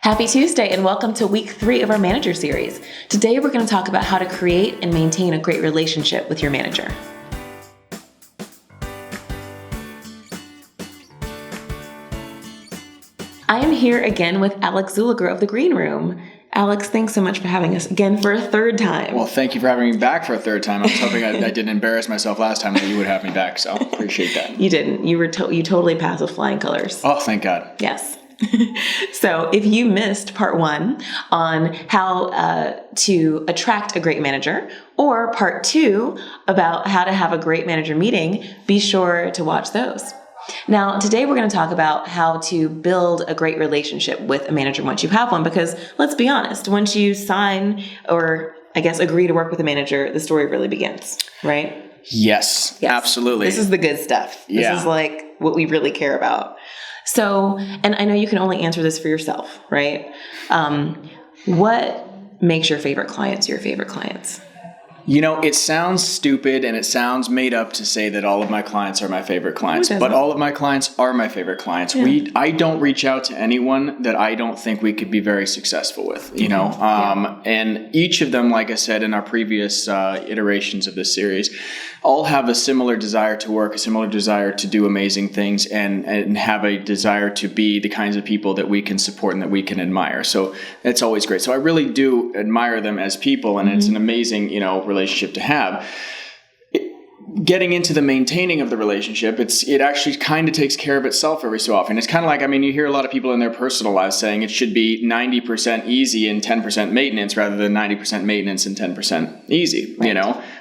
Happy Tuesday and welcome to week 3 of our manager series. Today we're going to talk about how to create and maintain a great relationship with your manager. I am here again with Alex Czuleger of the Green Room. Alex, thanks so much for having us again for a third time. Well, thank you for having me back for a third time. I was hoping I didn't embarrass myself last time that you would have me back, so appreciate that. You didn't. You totally passed with flying colors. Oh, thank God. Yes. So if you missed part 1 on how to attract a great manager, or part 2 about how to have a great manager meeting, be sure to watch those. Now, today we're going to talk about how to build a great relationship with a manager once you have one, because let's be honest, once you sign or I guess agree to work with a manager, the story really begins, right? Yes, absolutely. This is the good stuff. This is like what we really care about. So, and I know you can only answer this for yourself, right? What makes your favorite clients your favorite clients? You know, it sounds stupid and it sounds made up to say that all of my clients are my favorite clients, but all of my clients are my favorite clients. Yeah. I don't reach out to anyone that I don't think we could be very successful with, you know? And each of them, like I said in our previous iterations of this series, all have a similar desire to work, a similar desire to do amazing things, and have a desire to be the kinds of people that we can support and that we can admire. So that's always great. So I really do admire them as people, and it's an amazing, relationship to have. Getting into the maintaining of the relationship, it actually kind of takes care of itself every so often. It's kind of like, you hear a lot of people in their personal lives saying it should be 90% easy and 10% maintenance rather than 90% maintenance and 10% easy,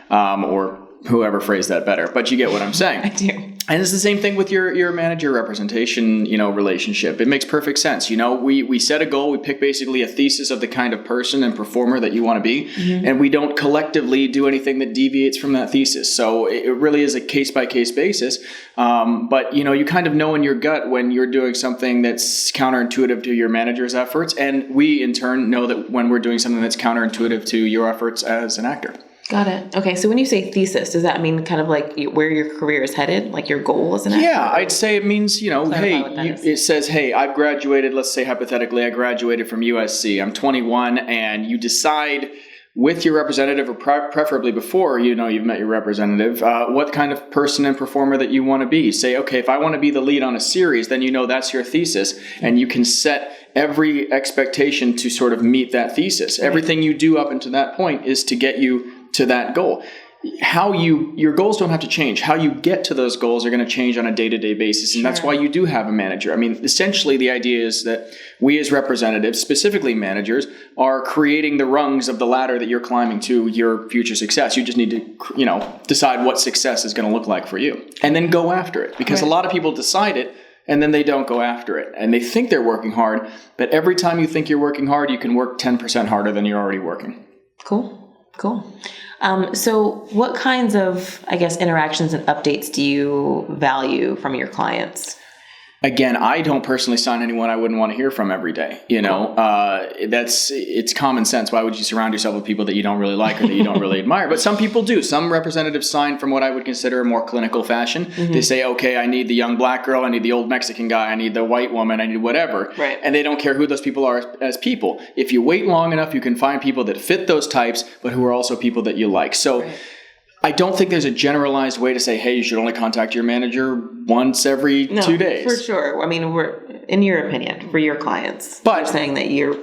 or whoever phrased that better, but you get what I'm saying. I do. And it's the same thing with your manager representation, relationship. It makes perfect sense. We set a goal, we pick basically a thesis of the kind of person and performer that you want to be, and we don't collectively do anything that deviates from that thesis. So it really is a case-by-case basis. But, you kind of know in your gut when you're doing something that's counterintuitive to your manager's efforts. And we, in turn, know that when we're doing something that's counterintuitive to your efforts as an actor. Got it. Okay, so when you say thesis, does that mean kind of like where your career is headed, like your goal as an actor? Yeah, I'd say it means, it says, hey, I've graduated, let's say hypothetically, I graduated from USC, I'm 21, and you decide with your representative, or preferably before, you've met your representative, what kind of person and performer that you want to be. Say, okay, if I want to be the lead on a series, then that's your thesis, and you can set every expectation to sort of meet that thesis. Right. Everything you do up until that point is to get you to that goal. Your goals don't have to change. How you get to those goals are going to change on a day-to-day basis. And that's why you do have a manager. Essentially the idea is that we as representatives, specifically managers, are creating the rungs of the ladder that you're climbing to your future success. You just need to, decide what success is going to look like for you and then go after it, because a lot of people decide it and then they don't go after it. And they think they're working hard, but every time you think you're working hard, you can work 10% harder than you're already working. Cool. So what kinds of, interactions and updates do you value from your clients? Again, I don't personally sign anyone I wouldn't want to hear from every day. It's common sense. Why would you surround yourself with people that you don't really like or that you don't really admire? But some people do. Some representatives sign from what I would consider a more clinical fashion. Mm-hmm. They say, okay, I need the young black girl, I need the old Mexican guy, I need the white woman, I need whatever. Right. And they don't care who those people are as people. If you wait long enough, you can find people that fit those types, but who are also people that you like. So I don't think there's a generalized way to say, hey, you should only contact your manager once every 2 days. For sure. We're in your opinion, for your clients. But you're saying that you're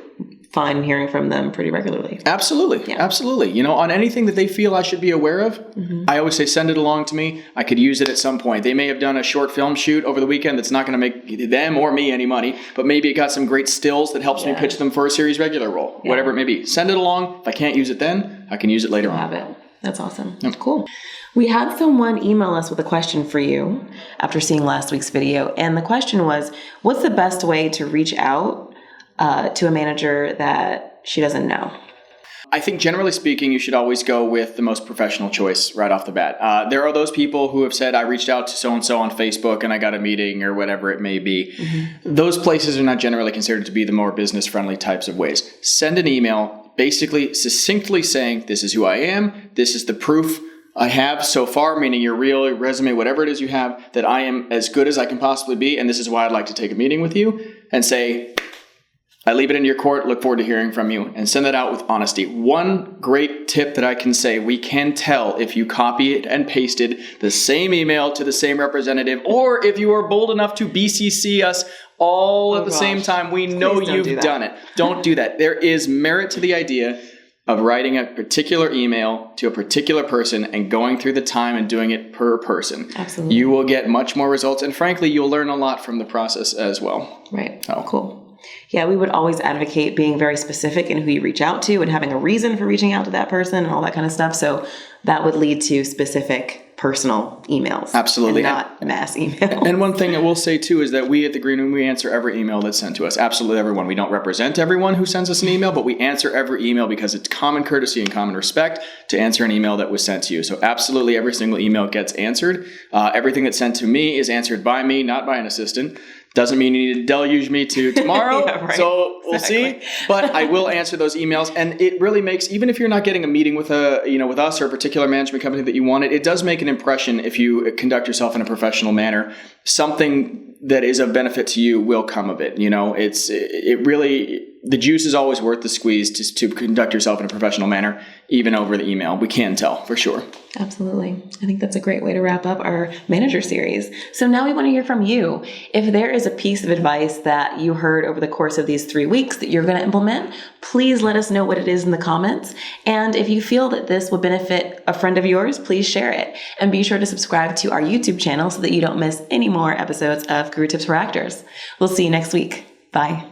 fine hearing from them pretty regularly. Absolutely. Yeah. Absolutely. On anything that they feel I should be aware of, I always say, send it along to me. I could use it at some point. They may have done a short film shoot over the weekend that's not going to make them or me any money, but maybe it got some great stills that helps me pitch them for a series regular role, whatever it may be. Send it along. If I can't use it then, I can use it later on. Have it. That's awesome. That's cool. We had someone email us with a question for you after seeing last week's video. And the question was, what's the best way to reach out to a manager that she doesn't know? I think generally speaking, you should always go with the most professional choice right off the bat. There are those people who have said, I reached out to so-and-so on Facebook and I got a meeting or whatever it may be. Mm-hmm. Those places are not generally considered to be the more business-friendly types of ways. Send an email basically succinctly saying, this is who I am, this is the proof I have so far, meaning your real resume, whatever it is you have, that I am as good as I can possibly be, and this is why I'd like to take a meeting with you, and say, I leave it in your court. Look forward to hearing from you, and send that out with honesty. One great tip that I can say, we can tell if you copied and pasted the same email to the same representative, or if you are bold enough to BCC us all at the same time. We know you've done it. Don't do that. There is merit to the idea of writing a particular email to a particular person and going through the time and doing it per person. Absolutely. You will get much more results, and frankly, you'll learn a lot from the process as well. Right. Oh, cool. Yeah, we would always advocate being very specific in who you reach out to and having a reason for reaching out to that person and all that kind of stuff. So that would lead to specific personal emails. Absolutely. And not mass emails. And one thing I will say too is that we at the Green Room, we answer every email that's sent to us. Absolutely everyone. We don't represent everyone who sends us an email, but we answer every email because it's common courtesy and common respect to answer an email that was sent to you. So absolutely every single email gets answered. Everything that's sent to me is answered by me, not by an assistant. Doesn't mean you need to deluge me to tomorrow. Yeah, right. So we'll see. But I will answer those emails. And it really makes, even if you're not getting a meeting with with us or a particular management company that you wanted, it does make an impression if you conduct yourself in a professional manner. Something that is of benefit to you will come of it. It really, the juice is always worth the squeeze to conduct yourself in a professional manner, even over the email. We can tell for sure. Absolutely. I think that's a great way to wrap up our manager series. So now we want to hear from you. If there is a piece of advice that you heard over the course of these 3 weeks that you're going to implement, please let us know what it is in the comments. And if you feel that this would benefit a friend of yours, please share it. And be sure to subscribe to our YouTube channel so that you don't miss any more episodes of Career Tips for Actors. We'll see you next week. Bye.